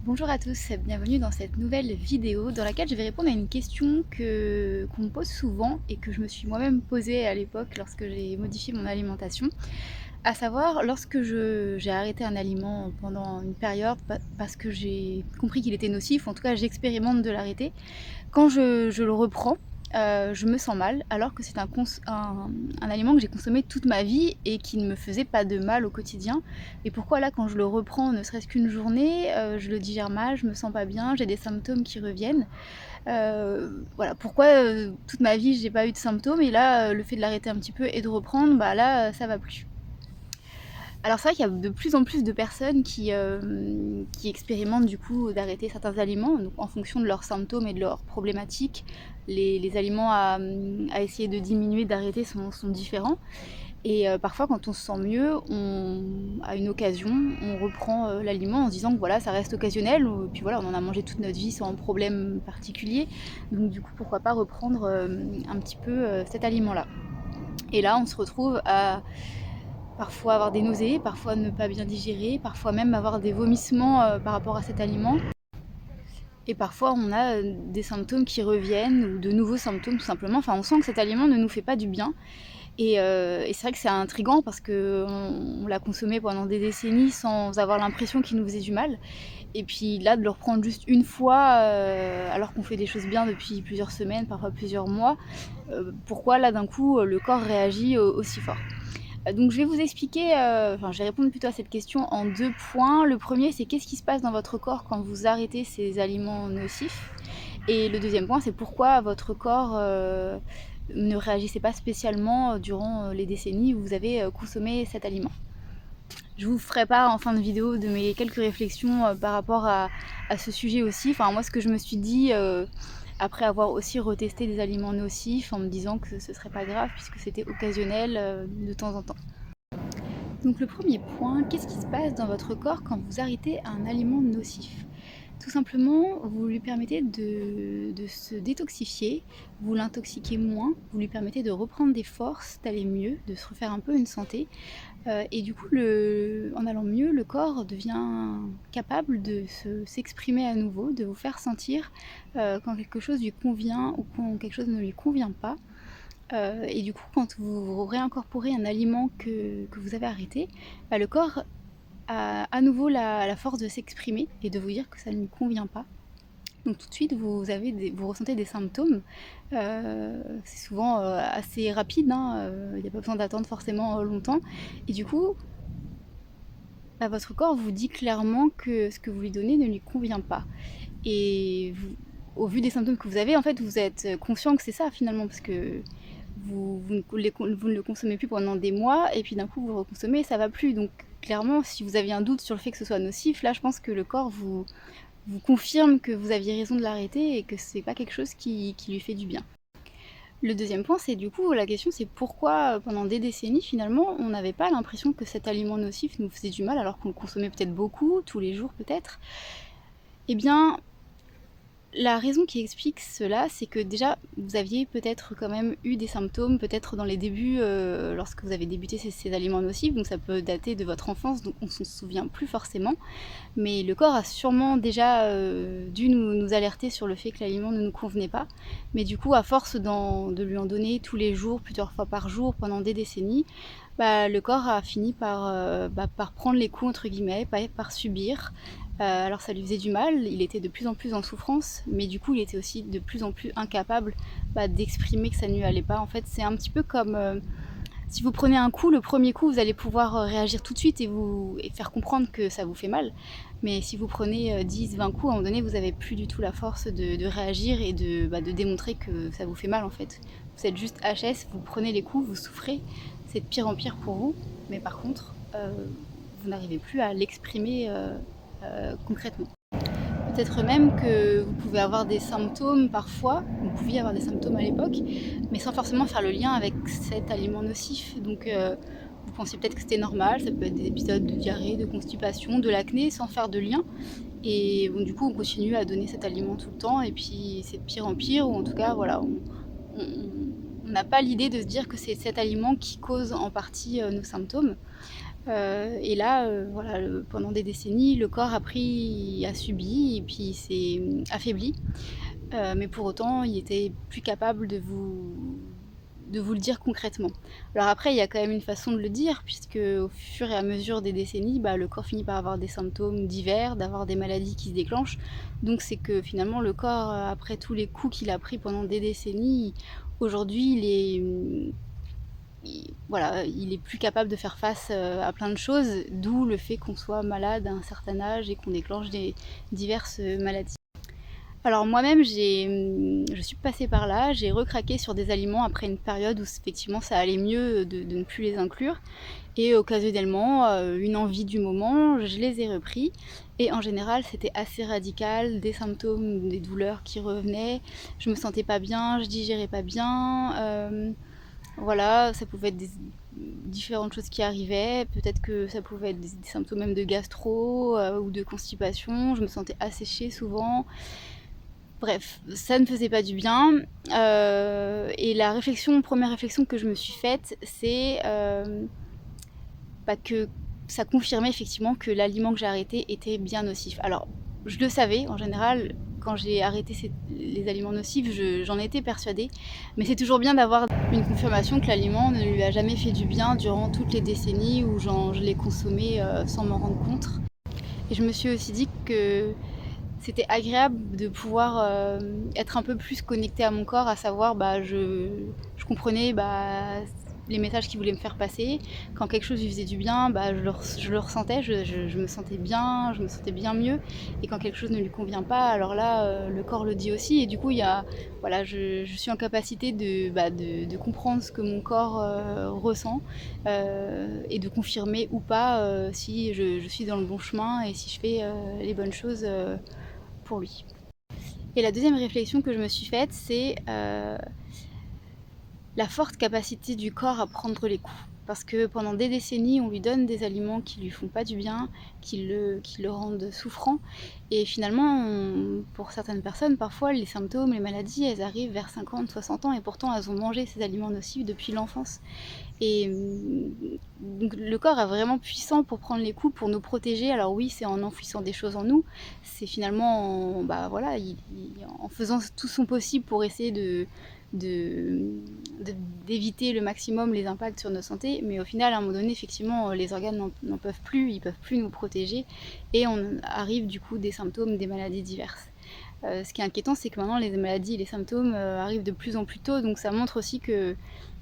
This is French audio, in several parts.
Bonjour à tous, bienvenue dans cette nouvelle vidéo dans laquelle je vais répondre à une question qu'on me pose souvent et que je me suis moi-même posée à l'époque lorsque j'ai modifié mon alimentation. À savoir, lorsque j'ai arrêté un aliment pendant une période parce que j'ai compris qu'il était nocif, en tout cas j'expérimente de l'arrêter, quand je le reprends, je me sens mal alors que c'est un aliment que j'ai consommé toute ma vie et qui ne me faisait pas de mal au quotidien. Et pourquoi là quand je le reprends ne serait-ce qu'une journée, je le digère mal, je me sens pas bien, j'ai des symptômes qui reviennent. Voilà pourquoi, toute ma vie j'ai pas eu de symptômes et là, le fait de l'arrêter un petit peu et de reprendre, bah là, ça va plus. Alors c'est vrai qu'il y a de plus en plus de personnes qui expérimentent du coup d'arrêter certains aliments, donc en fonction de leurs symptômes et de leurs problématiques. Les aliments à essayer de diminuer, d'arrêter sont différents. Et parfois quand on se sent mieux, à une occasion, on reprend l'aliment en se disant que voilà, ça reste occasionnel, ou, puis voilà, on en a mangé toute notre vie sans problème particulier. Donc du coup, pourquoi pas reprendre un petit peu cet aliment-là. Et là, on se retrouve à parfois avoir des nausées, parfois ne pas bien digérer, parfois même avoir des vomissements par rapport à cet aliment. Et parfois on a des symptômes qui reviennent ou de nouveaux symptômes tout simplement. Enfin, on sent que cet aliment ne nous fait pas du bien. Et c'est vrai que c'est intriguant parce qu'on l'a consommé pendant des décennies sans avoir l'impression qu'il nous faisait du mal. Et puis là, de le reprendre juste une fois, alors qu'on fait des choses bien depuis plusieurs semaines, parfois plusieurs mois, pourquoi là d'un coup le corps réagit aussi fort. Donc je vais vous expliquer, je vais répondre plutôt à cette question en deux points. Le premier, c'est qu'est-ce qui se passe dans votre corps quand vous arrêtez ces aliments nocifs. Et le deuxième point, c'est pourquoi votre corps ne réagissait pas spécialement durant les décennies où vous avez consommé cet aliment. Je vous ferai part en fin de vidéo de mes quelques réflexions par rapport à ce sujet aussi. Enfin, moi, ce que je me suis dit après avoir aussi retesté des aliments nocifs en me disant que ce serait pas grave puisque c'était occasionnel de temps en temps. Donc le premier point, qu'est-ce qui se passe dans votre corps quand vous arrêtez un aliment nocif? Tout simplement, vous lui permettez de se détoxifier, vous l'intoxiquez moins, vous lui permettez de reprendre des forces, d'aller mieux, de se refaire un peu une santé. Et du coup, en allant mieux, le corps devient capable de s'exprimer à nouveau, de vous faire sentir quand quelque chose lui convient ou quand quelque chose ne lui convient pas. Et du coup, quand vous réincorporez un aliment que vous avez arrêté, bah, le corps a à nouveau la force de s'exprimer et de vous dire que ça ne lui convient pas. Donc tout de suite, vous ressentez des symptômes. C'est souvent assez rapide, hein, il n'y a pas besoin d'attendre forcément longtemps. Et du coup, bah, votre corps vous dit clairement que ce que vous lui donnez ne lui convient pas. Et au vu des symptômes que vous avez, en fait, vous êtes conscient que c'est ça finalement, parce que vous ne le consommez plus pendant des mois, et puis d'un coup vous le reconsommez et ça va plus. Donc clairement, si vous aviez un doute sur le fait que ce soit nocif, là je pense que le corps vous confirme que vous aviez raison de l'arrêter et que c'est pas quelque chose qui lui fait du bien. Le deuxième point, c'est du coup la question, c'est pourquoi pendant des décennies finalement on n'avait pas l'impression que cet aliment nocif nous faisait du mal alors qu'on le consommait peut-être beaucoup, tous les jours peut-être. Eh bien, la raison qui explique cela, c'est que déjà, vous aviez peut-être quand même eu des symptômes, peut-être dans les débuts, lorsque vous avez débuté ces aliments nocifs, donc ça peut dater de votre enfance, donc on s'en souvient plus forcément. Mais le corps a sûrement déjà dû nous alerter sur le fait que l'aliment ne nous convenait pas. Mais du coup, à force de lui en donner tous les jours, plusieurs fois par jour, pendant des décennies, bah, le corps a fini par prendre les coups, entre guillemets, par subir. Alors ça lui faisait du mal, il était de plus en plus en souffrance, mais du coup il était aussi de plus en plus incapable d'exprimer que ça ne lui allait pas. En fait, c'est un petit peu comme si vous prenez un coup, le premier coup, vous allez pouvoir réagir tout de suite et faire comprendre que ça vous fait mal. Mais si vous prenez 10, 20 coups, à un moment donné, vous n'avez plus du tout la force de réagir et de démontrer que ça vous fait mal en fait. Vous êtes juste HS, vous prenez les coups, vous souffrez, c'est de pire en pire pour vous, mais par contre, vous n'arrivez plus à l'exprimer concrètement. Peut-être même que vous pouvez avoir des symptômes parfois, vous pouviez avoir des symptômes à l'époque, mais sans forcément faire le lien avec cet aliment nocif. Donc vous pensiez peut-être que c'était normal, ça peut être des épisodes de diarrhée, de constipation, de l'acné, sans faire de lien. Et bon, du coup, on continue à donner cet aliment tout le temps, et puis c'est de pire en pire, ou en tout cas, voilà, on n'a pas l'idée de se dire que c'est cet aliment qui cause en partie nos symptômes. Et là, voilà, pendant des décennies, le corps a subi et puis il s'est affaibli. Mais pour autant, il était plus capable de vous le dire concrètement. Alors après, il y a quand même une façon de le dire, puisque au fur et à mesure des décennies, le corps finit par avoir des symptômes divers, d'avoir des maladies qui se déclenchent. Donc c'est que finalement, le corps, après tous les coups qu'il a pris pendant des décennies, aujourd'hui, voilà, il est plus capable de faire face à plein de choses, d'où le fait qu'on soit malade à un certain âge et qu'on déclenche des diverses maladies. Alors moi-même, je suis passée par là, j'ai recraqué sur des aliments après une période où effectivement ça allait mieux de ne plus les inclure. Et occasionnellement, une envie du moment, je les ai repris. Et en général, c'était assez radical, des symptômes, des douleurs qui revenaient. Je me sentais pas bien, je digérais pas bien. Voilà, ça pouvait être différentes choses qui arrivaient. Peut-être que ça pouvait être des symptômes même de gastro ou de constipation. Je me sentais asséchée souvent. Bref, ça ne faisait pas du bien. Et première réflexion que je me suis faite, c'est que ça confirmait effectivement que l'aliment que j'ai arrêté était bien nocif. Alors, je le savais, en général, quand j'ai arrêté les aliments nocifs, j'en étais persuadée. Mais c'est toujours bien d'avoir une confirmation que l'aliment ne lui a jamais fait du bien durant toutes les décennies où je l'ai consommé sans m'en rendre compte. Et je me suis aussi dit que c'était agréable de pouvoir être un peu plus connectée à mon corps, à savoir je comprenais les messages qu'il voulait me faire passer. Quand quelque chose lui faisait du bien, je le ressentais, je me sentais bien, je me sentais bien mieux. Et quand quelque chose ne lui convient pas, alors là, le corps le dit aussi. Et du coup, voilà, je suis en capacité de comprendre ce que mon corps ressent et de confirmer ou pas si je suis dans le bon chemin et si je fais les bonnes choses pour lui. Et la deuxième réflexion que je me suis faite, c'est la forte capacité du corps à prendre les coups. Parce que pendant des décennies, on lui donne des aliments qui lui font pas du bien, qui le rendent souffrant. Et finalement, pour certaines personnes, parfois, les symptômes, les maladies, elles arrivent vers 50, 60 ans et pourtant, elles ont mangé ces aliments nocifs depuis l'enfance. Et donc, le corps est vraiment puissant pour prendre les coups, pour nous protéger. Alors oui, c'est en enfouissant des choses en nous. C'est finalement, voilà, en faisant tout son possible pour essayer d'éviter le maximum les impacts sur notre santé. Mais au final, à un moment donné, effectivement, les organes n'en peuvent plus, ils peuvent plus nous protéger. Et on arrive du coup des symptômes, des maladies diverses. Ce qui est inquiétant, c'est que maintenant les maladies et les symptômes arrivent de plus en plus tôt. Donc ça montre aussi que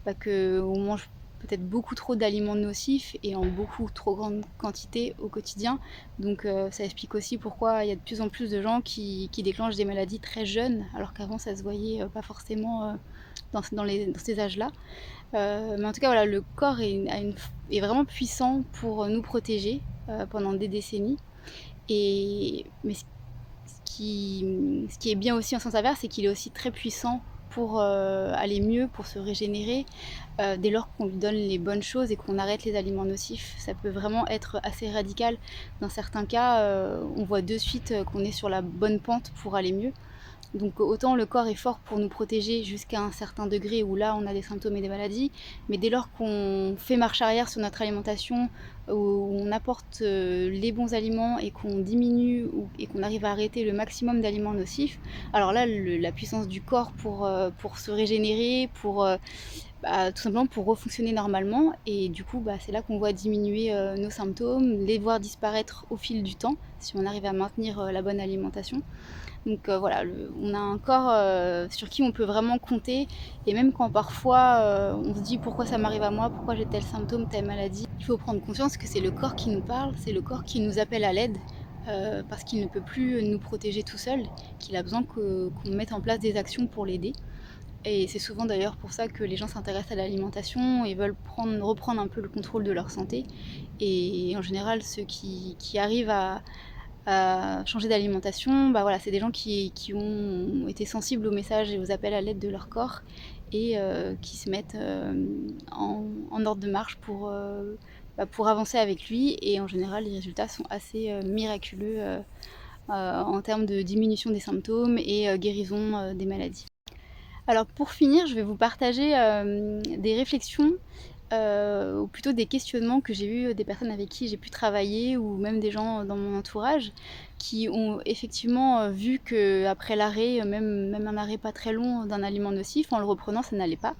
on mange peut-être beaucoup trop d'aliments nocifs et en beaucoup trop grande quantité au quotidien. Donc ça explique aussi pourquoi il y a de plus en plus de gens qui déclenchent des maladies très jeunes, alors qu'avant ça se voyait pas forcément dans ces âges-là. Mais en tout cas, voilà, le corps est vraiment puissant pour nous protéger pendant des décennies. Mais ce qui est bien aussi en sens inverse, c'est qu'il est aussi très puissant pour aller mieux, pour se régénérer, dès lors qu'on lui donne les bonnes choses et qu'on arrête les aliments nocifs. Ça peut vraiment être assez radical. Dans certains cas, on voit de suite qu'on est sur la bonne pente pour aller mieux. Donc autant le corps est fort pour nous protéger jusqu'à un certain degré où là on a des symptômes et des maladies, mais dès lors qu'on fait marche arrière sur notre alimentation, où on apporte les bons aliments et qu'on diminue et qu'on arrive à arrêter le maximum d'aliments nocifs, alors là la puissance du corps pour se régénérer, tout simplement pour refonctionner normalement, et du coup c'est là qu'on voit diminuer nos symptômes, les voir disparaître au fil du temps si on arrive à maintenir la bonne alimentation. Donc voilà, on a un corps sur qui on peut vraiment compter, et même quand parfois on se dit pourquoi ça m'arrive à moi, pourquoi j'ai tel symptôme, telle maladie, il faut prendre conscience que c'est le corps qui nous parle, c'est le corps qui nous appelle à l'aide, parce qu'il ne peut plus nous protéger tout seul, qu'il a besoin qu'on mette en place des actions pour l'aider. Et c'est souvent d'ailleurs pour ça que les gens s'intéressent à l'alimentation et veulent reprendre un peu le contrôle de leur santé. Et en général, ceux qui arrivent à changer d'alimentation, voilà, c'est des gens qui ont été sensibles aux messages et aux appels à l'aide de leur corps, et qui se mettent en ordre de marche pour avancer avec lui. Et en général, les résultats sont assez miraculeux en termes de diminution des symptômes et guérison des maladies. Alors pour finir, je vais vous partager des réflexions ou plutôt des questionnements que j'ai eu des personnes avec qui j'ai pu travailler ou même des gens dans mon entourage qui ont effectivement vu qu'après l'arrêt, même un arrêt pas très long d'un aliment nocif, en le reprenant, ça n'allait pas.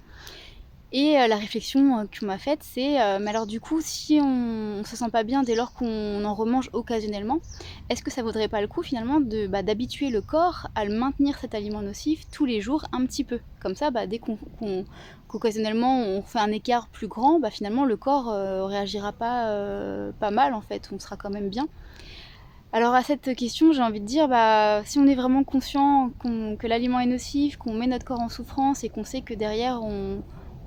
Et la réflexion qu'on m'a faite, c'est mais alors du coup, si on se sent pas bien dès lors qu'on en remange occasionnellement, est-ce que ça vaudrait pas le coup finalement d'habituer le corps à le maintenir cet aliment nocif tous les jours un petit peu? Comme ça, dès qu'occasionnellement on fait un écart plus grand, finalement le corps réagira pas mal en fait, on sera quand même bien. Alors à cette question, j'ai envie de dire, si on est vraiment conscient que l'aliment est nocif, qu'on met notre corps en souffrance et qu'on sait que derrière,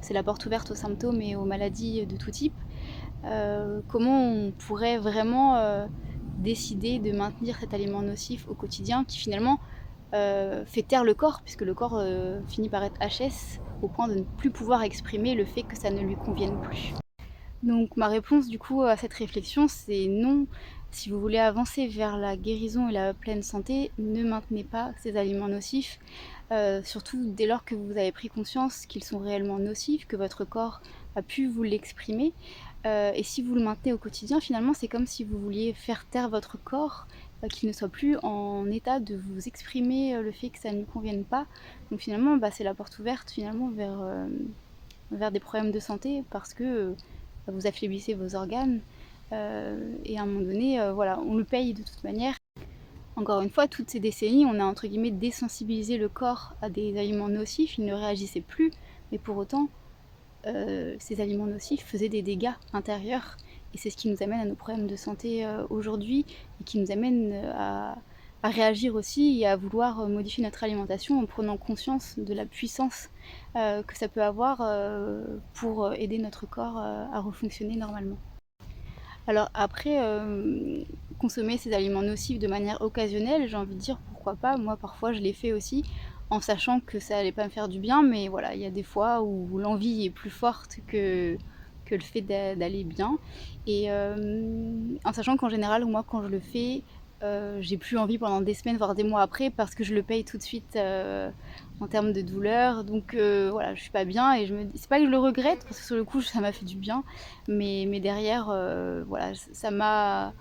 c'est la porte ouverte aux symptômes et aux maladies de tout type, comment on pourrait vraiment décider de maintenir cet aliment nocif au quotidien qui finalement fait taire le corps, puisque le corps finit par être HS au point de ne plus pouvoir exprimer le fait que ça ne lui convienne plus. Donc ma réponse du coup à cette réflexion, c'est non. Si vous voulez avancer vers la guérison et la pleine santé, ne maintenez pas ces aliments nocifs, surtout dès lors que vous avez pris conscience qu'ils sont réellement nocifs, que votre corps a pu vous l'exprimer. Et si vous le maintenez au quotidien, finalement, c'est comme si vous vouliez faire taire votre corps, qu'il ne soit plus en état de vous exprimer le fait que ça ne lui convienne pas. Donc finalement, c'est la porte ouverte finalement vers des problèmes de santé parce que vous affaiblissez vos organes et à un moment donné, voilà, on le paye de toute manière. Encore une fois, toutes ces décennies, on a entre guillemets désensibilisé le corps à des aliments nocifs, il ne réagissait plus, mais pour autant, ces aliments nocifs faisaient des dégâts intérieurs et c'est ce qui nous amène à nos problèmes de santé aujourd'hui et qui nous amène à réagir aussi et à vouloir modifier notre alimentation en prenant conscience de la puissance que ça peut avoir pour aider notre corps à refonctionner normalement. Alors après, consommer ces aliments nocifs de manière occasionnelle, j'ai envie de dire pourquoi pas. Moi parfois je l'ai fait aussi en sachant que ça allait pas me faire du bien, mais voilà, il y a des fois où l'envie est plus forte que le fait d'aller bien. Et en sachant qu'en général, moi quand je le fais, j'ai plus envie pendant des semaines, voire des mois après, parce que je le paye tout de suite en termes de douleur. Donc voilà, je suis pas bien et c'est pas que je le regrette, parce que sur le coup ça m'a fait du bien, mais derrière, voilà, ça m'a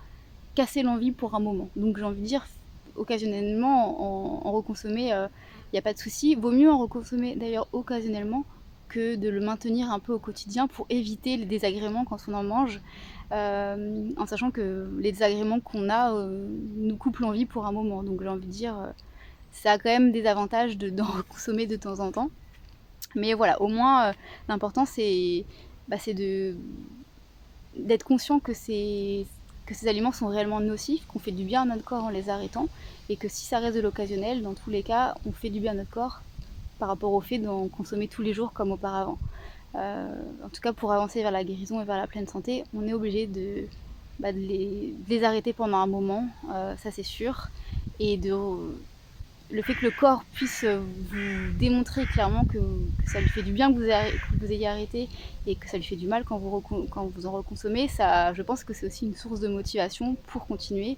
cassé l'envie pour un moment. Donc j'ai envie de dire, occasionnellement, en reconsommer, il n'y a pas de souci. Vaut mieux en reconsommer d'ailleurs occasionnellement que de le maintenir un peu au quotidien pour éviter les désagréments quand on en mange, en sachant que les désagréments qu'on a nous coupent l'envie pour un moment. Donc j'ai envie de dire, ça a quand même des avantages d'en consommer de temps en temps. Mais voilà, au moins, l'important c'est d'être conscient que ces aliments sont réellement nocifs, qu'on fait du bien à notre corps en les arrêtant, et que si ça reste de l'occasionnel, dans tous les cas, on fait du bien à notre corps par rapport au fait d'en consommer tous les jours comme auparavant. En tout cas, pour avancer vers la guérison et vers la pleine santé, on est obligé de les arrêter pendant un moment, ça c'est sûr, et le fait que le corps puisse vous démontrer clairement que ça lui fait du bien que vous ayez arrêté et que ça lui fait du mal quand vous en reconsommez, ça, je pense que c'est aussi une source de motivation pour continuer,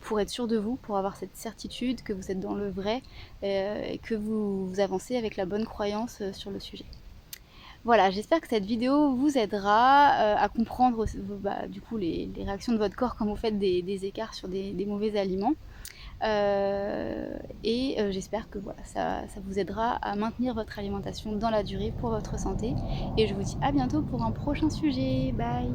pour être sûr de vous, pour avoir cette certitude que vous êtes dans le vrai et que vous avancez avec la bonne croyance sur le sujet. Voilà, j'espère que cette vidéo vous aidera à comprendre du coup les réactions de votre corps quand vous faites des écarts sur des mauvais aliments. Et j'espère que voilà, ça vous aidera à maintenir votre alimentation dans la durée pour votre santé. Et je vous dis à bientôt pour un prochain sujet. Bye!